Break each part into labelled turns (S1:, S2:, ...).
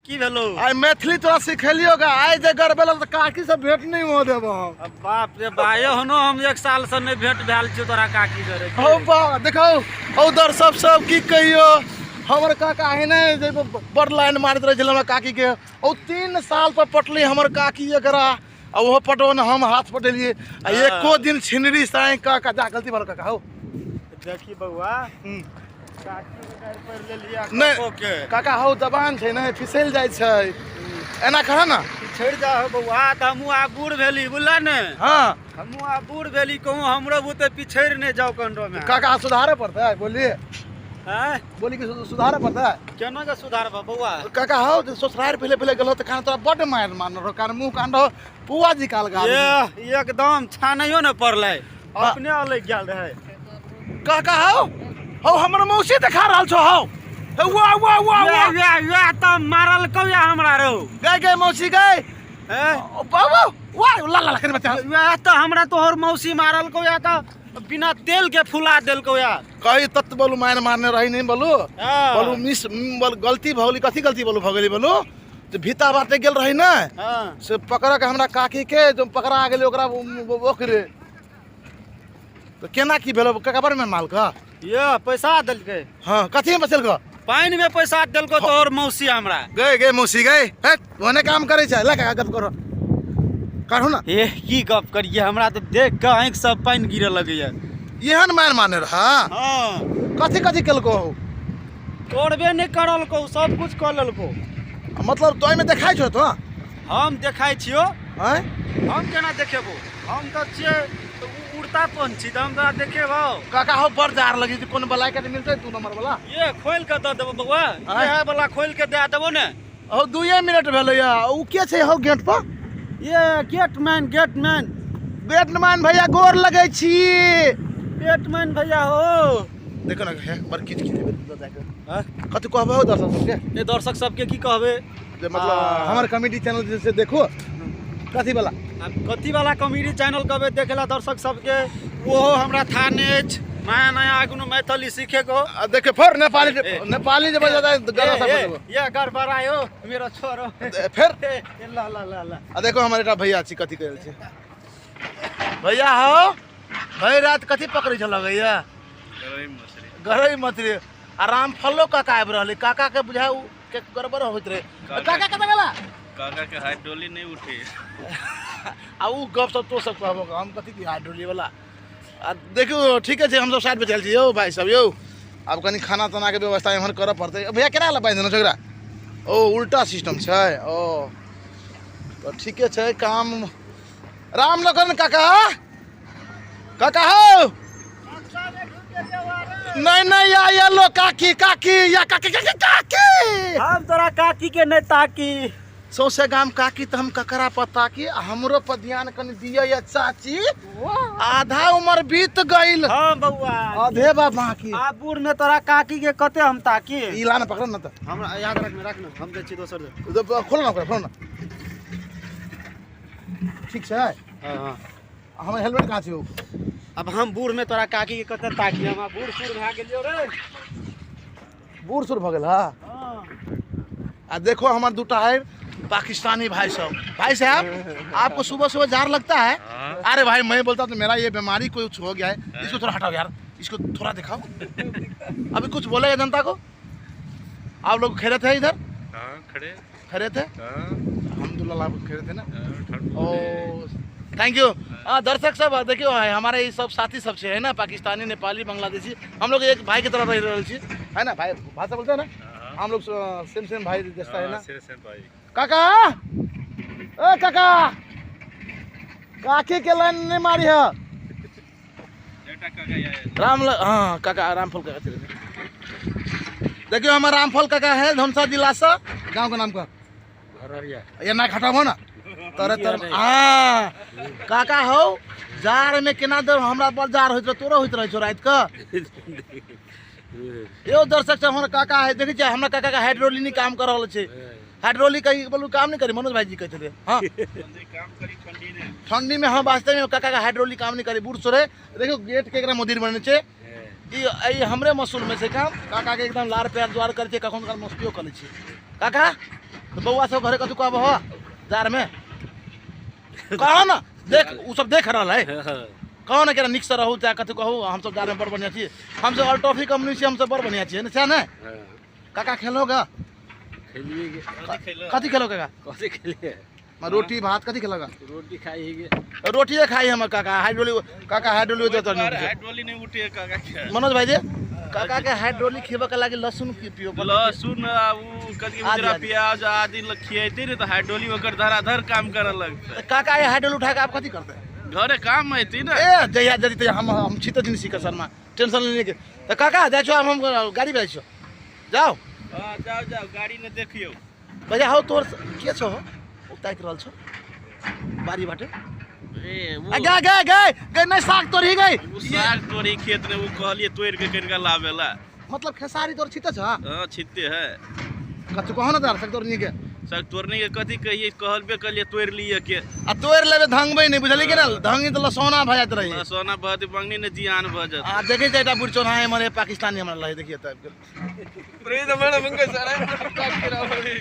S1: की भेलो
S2: आई मैथिली तोरा सिखेलियोगा आई जे गरबेल त काकी से भेट नहीं हो देबो
S1: बाप रे भाई हनो हम 1 साल से नहीं भेंट भेल छी तोरा काकी करे
S2: हो बा देखो उधर सब की कहियो हमर काका है ने जे बड़ लाइन मारत रहे छल हमरा काकी के ओ 3 साल पर पटली हमर काकी एकरा आ ओहो पटवन हम हाथ पटेलिए आ एको दिन छिनरी साई काका जा गलती भर काका हो
S1: देखी बउआ काकी के गाड़ पर ले लिया
S2: नहीं
S1: के
S2: काका हो जबान छै ने फिसल जाय छै एना कहा ना
S1: छोड़ जा हो बउआ त हमू आ बूढ़ भेली बुझला ने
S2: हां
S1: हमू आ बूढ़ भेली कहूं हमरो बुते पिछड़ ने जाओ कंडो में
S2: काका सुधारे पड़ता है बोलिए
S1: हैं
S2: बोली कि सुधारे पड़ता है
S1: केना के सुधार बउआ
S2: काका हो ससुराल पहले गलो त खाना तोरा बड मार मारनो कान मुंह कांडो पुआ जी काल गा
S1: ये एकदम छानैयो न पड़ले अपने अलग गेल रहे
S2: काका हो हमर मौसी देखा रहल छौ हो वाह वाह वाह
S1: वाह त मारल कौया हमरा रो
S2: गए मौसी गए
S1: हैं
S2: बाबू वाह ला ला कर बच्चा
S1: वाह त हमरा तोहर मौसी मारल कौया त बिना तेल के फुला देल कौया
S2: कई तत बोलू मार मारने रही नहीं बोलू बोलू मिस गलती भगली कथी गलती बोलू भगली बोलू तो भीता बाटे गेल रही ना से पकड़ के हमरा काकी के जो पकड़ा गेल ओकरा ओकरे तो केना की भेलो कबर में माल का
S1: ये पैसा देल के
S2: हां कथी में बचल का
S1: पानी में पैसा देल को तोहर मौसी हमरा
S2: गए मौसी गए ओने काम करे छै ला का गप करो करू ना
S1: ए की गप करिए हमरा तो देख के आंख सब पानी गिरे लगैया
S2: एहन मार माने रहा
S1: हां
S2: कथी केलको
S1: तोड़बे नहीं करल को सब कुछ कर लेलको
S2: मतलब तोय में देखाय छौ तो
S1: हम देखाय छियो
S2: हैं
S1: हम केना देखेबो हम तो छिए उड़ता पंछी त हम तोरा देखेबो
S2: काका हो बड़ जार लगी कोन बलाई के मिलते तू नंबर वाला
S1: ये खोल के द देबो बउआ ये वाला खोल के दे देबो ने
S2: ओ 2 मिनट भेलैया उ के छै हो गेट पर
S1: ये गेटमैन
S2: भैया गोर लगे छी
S1: गेटमैन भैया हो
S2: देखो ना है बर किच जाके हां कथि कहबे हो दर्शक सबके
S1: ये दर्शक सबके की कहबे
S2: जे मतलब हमर कॉमेडी चैनल से देखो कथि वाला
S1: कॉमेडी चैनल कहबे देखेला दर्शक सबके ओहो हमरा थाने नया आगुनो मैथिली सीखे को
S2: देखे फिर नेपाली जे बजा गला सब
S1: ये गड़बड़ायो मेरा छोरो
S2: फिर
S1: ला ला ला ला
S2: आ देखो हमर एटा भैया छी कथि कहल छी भैया हो भई रात कथि पकड़ी छल भैया गरई मछली आराम फल्लो काका आब रहले काका के बुझाऊ के गड़बड़ होइत रे काका कत गेला
S1: काका के हाइड्रोली नहीं उठे
S2: आ उ गप सब तो सब कहबो हम कथि की हाइड्रोली वाला देखियो ठीक है हम सब साइड पे चल छी यो भाई सब यो अब कनी खाना तना के व्यवस्था एमहर करे पड़ते भैया केना ला बांध देना छोकरा ओ उल्टा सिस्टम छै ओ तो ठीक है काम राम लखन काका हो नहीं या ये लो काकी या काकी
S1: हम तोरा काकी के नहीं ताकी
S2: सौसे गाम काकी तो हम ककरा पता की हमरो पर ध्यान कनी दिया या चाची आधा उम्र बीत गइल
S1: हां बउआ
S2: आधे बा बाकी
S1: आ बूढ़ में तोरा काकी के कते हम ताकी
S2: इला न पकड़ न त
S1: हमरा याद रखना हम दे छी दोसर दे
S2: खोल ना ठीक छै
S1: हां
S2: हम हेलमेट कहाँ छियो
S1: अब हम बूढ़ में तोरा काकी के कते ताकी हम बूढ़ सुर भा गेलियो रे
S2: बूढ़ सुर भ गेल हां आ देखो हमार दूटा है पाकिस्तानी भाई साहब आपको सुबह सुबह जार लगता है अरे भाई मैं बोलता तो मेरा ये बीमारी कुछ हो गया है इसको थोड़ा हटाओ यार इसको थोड़ा दिखाओ अभी कुछ बोलेगा जनता को आप लोग खड़े थे इधर खड़े थे अल्हम्दुलिल्लाह आप खड़े थे ना ओ थैंक यू दर्शक सब देखियो हमारे ये सब साथी सब से है ना पाकिस्तानी नेपाली बांग्लादेशी हम लोग एक भाई की तरह रह रहे छी है ना भाई भाषा बोलते हैं ना हम लोग सेम भाई जैसा है ना
S1: सेम भाई
S2: काका ओ काका काकी के लाइन नहीं मारी है हाँ काका रामफल काका देखियो हमारा रामफल काका है धमसा जिला से गांव का नाम का ये ना खटाबो ना तर हाँ काका हो जार में केना दर हमरा पर जार होइत तोरो होइत रह छो रात का यो दर्शक से हमारा काका है देखी हमरा काका का हाइड्रोलिक काम कर रहल छे हाइड्रोलिक का बोलू काम नहीं करी मनोज भाई जी कहते थे हाँ ठंडी में हाँ वास्तव में काका का हाइड्रोलिक काम नहीं करी बूढ़ सोरे देखो गेट के मंदिर बने छे ये हमरे मसूल में से काम काका के एकदम लार प्यार द्वार कर छे कखन काल मस्तियो कर छे काका तो बउआ सब घरे कतु कहब हो जार में कहो ना देख उ सब देख रहा है कहो ना केरा निक से रहू चाहे कतु कहू हम सब जार में बड़ बढ़िया छी हम सब अल्टॉफी कंपनी से हम सब बड़ बढ़िया छी ना ना काका खेलोगा कथी खेलोगे
S1: कथी खेलिए
S2: रोटी भात कथी खेलोगा
S1: रोटी खाई
S2: रोटिए खाई हम काका हाइड्रोली देतो
S1: हाइड्रोली नहीं उठे काका
S2: मनोज भाई जी काका के हाइड्रोली खिबे के लागि लहसुन की पियो
S1: लहसुन उ कथी उजरा प्याज आदि खिएते रे तो हाइड्रोली ओकर धराधर काम करे लगते
S2: काका ये हाइड्रोली उठा के आप कथी करते
S1: घरे काम हैती ना
S2: ए जया जदी त हम छी त दिन सीख शर्मा टेंशन लेने के त काका जा छो हम गाड़ी पे छो जाओ
S1: हां जाओ गाड़ी ने देखियो
S2: भैया हो तोर के छो उताइक रहल छो बारी बाटे
S1: ए वो
S2: गे नहीं साग तोरी गई
S1: साग तोरी खेत ने वो कहलिए तोड़ के करके लावेला
S2: मतलब खेसारी तोर छिते छ
S1: हां छिते है
S2: कछु कहो ना तार साग तोरनी के
S1: साग तोड़ने के कथी कहिए कहलबे कहलिए तोड़ लिए के
S2: आ तोड़ लेबे धंगबे नहीं बुझली के ना धंगी त सोना भ जात रही
S1: सोना बहत बंगनी ने जियान भ जात
S2: आ देखे जेटा बुढ़ चोना है मरे पाकिस्तानी हमरा लहे देखिए त
S1: प्रे तो बड़ा मंगे सारा काट के रावली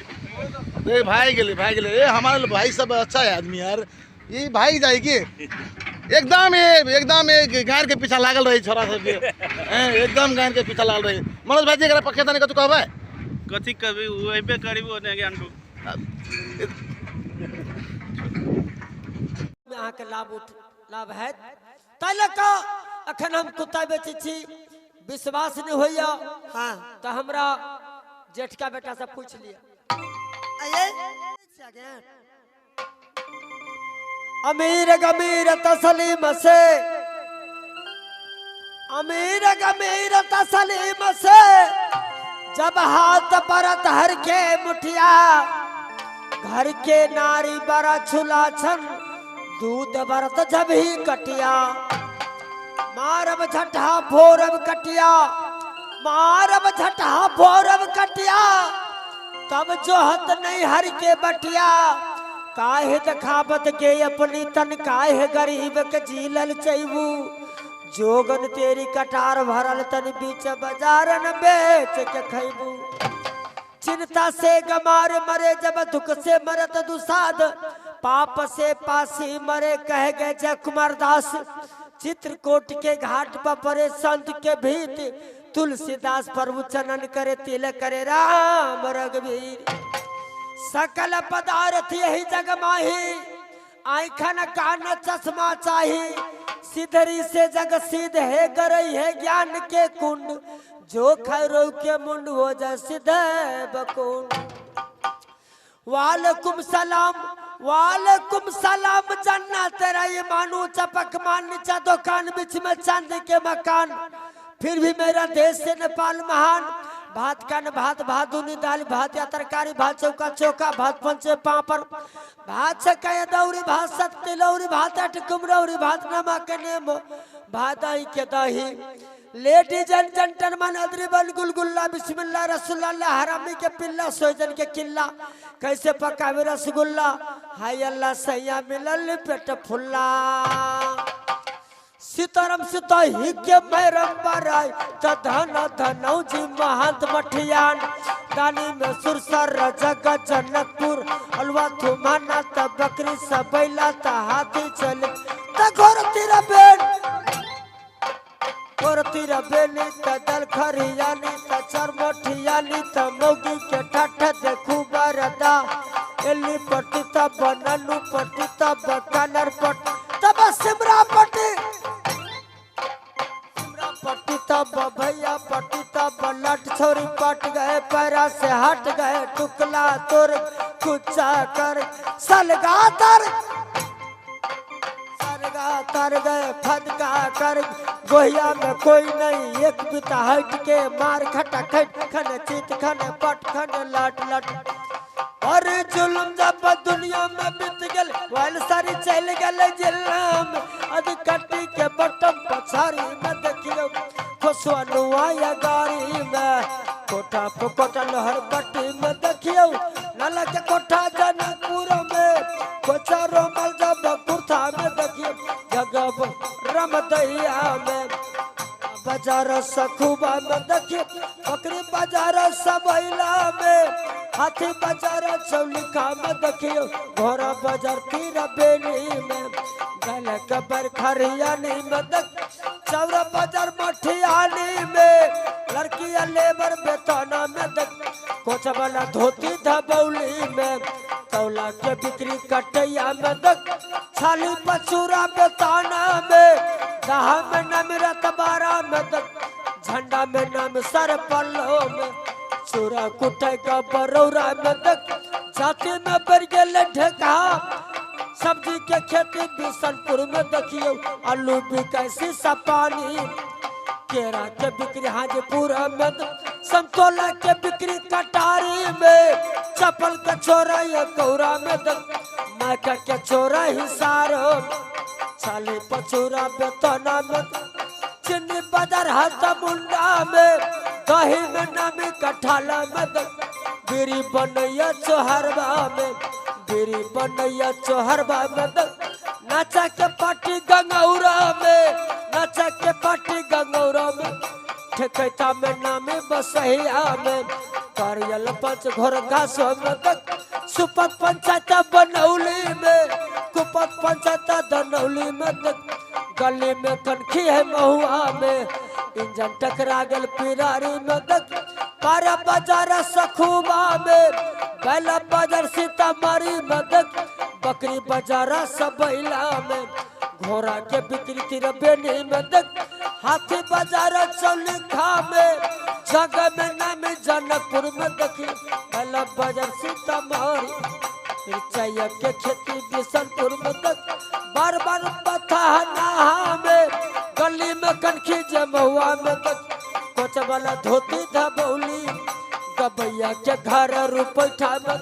S2: ए भाई गेले ए हमारे भाई सब अच्छा है आदमी यार ये भाई जाए की एकदम गाय के पीछा लागल रही छोरा सब के एकदम गाय के पीछा लागल रही मनोज भाई जी एकरा पक्के तने कतु कहबे
S1: कथी कभी ओइबे करिबो ने ज्ञान को
S3: यहाँ के लाभ है तले का अखन हम कुत्ता बेची छी विश्वास नहीं होइया हाँ तो हमरा जेठ का बेटा से पूछ लिया अमीर गमीर तसलीम से अमीर गमीर तसलीम से जब हाथ परत हर के मुठिया घर के नारी बड़ा छुला छन दूध बरत जब ही कटिया मारब झटहा भोरब कटिया मारब झटहा भोरब कटिया तब जोहत नहीं हर के बटिया काहे दखावत के अपनी तन काहे गरीब के झीलल चैबू जोगन तेरी कटार भरल तन बीच बाजारन बेच के खैबू चिंता से गमार मरे जब दुख से मरत दुसाद पाप से पासी मरे कह गए जय कुमार दास चित्रकूट के घाट पर परे संत के भीत तुलसीदास प्रभु चनन करे तिलक करे राम रघुवीर सकल पदार्थ यही जग माही आँखन कान चश्मा चाही सिधरी से जग सिद्ध है गरई है ज्ञान के कुंड जो खैरो के मुंड हो जा सिद्ध बकुंड वालेकुम सलाम जन्नत तेरा ये मानू चपक मान नीचा दुकान बीच में चांद के मकान फिर भी मेरा देश से नेपाल महान भात कन भात भादुनी दाल भात या तरकारी भात चौका चौका भात पंचे पापड़ भात छकाया दौरी भात सत तिलौरी भात अट कुमरौरी भात नमक नेमो भात दही के दही लेडीज एंड जेंटलमैन अदरिबल गुलगुल्ला बिस्मिल्लाह रसूलुल्लाह हरामी के पिल्ला सोजन के किल्ला कैसे पकावे रसगुल्ला हाय अल्लाह सैया मिलल पेट फुल्ला सीताराम सीता ही के मैरम बराय त धन धनौ जी महंत मठियान दानी में सुरसर जग जनकपुर अलवा थुमाना त बकरी सबैला त हाथी चले त घोर तेरा बेन और तेरा बेनी त दल खरियानी त चरमठियानी त मौगी के ठाठ देखू बरदा एली पट्टी त बनलू पट्टी त बकनर पट तब सिमरा पट्टी पट्टी तब भैया पट्टी तब लट छोरी पट गए पैरा से हट गए टुकला तोर कुचा कर सलगा तर गए फदका कर गोहिया में कोई नहीं एक बिता हट के मार खटा खट खन चित खन पट खन लट लट और जुल्म जब दुनिया में बीत गल वाल सारी चल गल जिल्लम अद कट्टी के बटम पछारी में देखियो खुशवा नुआया गाड़ी में कोठा पोकोटा लहर पट्टी में देखियो लाला के कोठा जनकपुर में कोचा रोमल जब कुर्ता में देखियो जगब रमदैया में बाजार सखुबा में देखियो बकरी बाजार सबैला में हाथी बाजार चौलिखा में देखियो घोड़ा बाजार तीरा बेली में गल कबर खरियानी में देख चौरा बाजार मठियानी में लड़किया लेबर बेताना में देख कोच वाला धोती धबौली में तौला के बिक्री कटैया में देख छाली पचूरा बेताना में दहा में नाम रतबारा में देख झंडा में नाम सर पल्लो में चूरा कुटाई का बरौरा में देख जाति में बढ़ गेल ढेका सब्जी के खेती बिशनपुर में देखियो आलू बिकाई शीशा पानी केरा के बिक्री हाजीपुर में संतोला के बिक्री कटारी में चपल के छोरा ये कौरा में मायका के छोरा हिसारो छाली पचूरा बेतना में चिन्नी बाजार हाथ मुंडा में दही में नामी कठाला में बीरी बनैया चोहरबा में बीरी बनैया चोहरबा में नाचा के पार्टी गंगौरा में नाचा के पार्टी गंगौरा में ठेकैता में नामी बसहिया में कारियल पंच घोर घासो में सुपत पंचायत बनौली में कुपत पंचायत दनौली में गली में कनखी है महुआ में इंजन टकरा गल पिरारी में पारा बाजार सखुबा में बैला बाजार सीतामढ़ी में बकरी बाजार सबैला में घोड़ा के बिक्री तिरबेनी में हाथी बाजार चौलिखा में जगह में नाम जनकपुर में देखी बैला बाजार सीतामढ़ी मिर्चाइया के खेती बिशनपुर में बार बार पथा नहा में गली में कनखी जमहुआ में कोच वाला धोती धबौली गबैया के घर रुपैठा में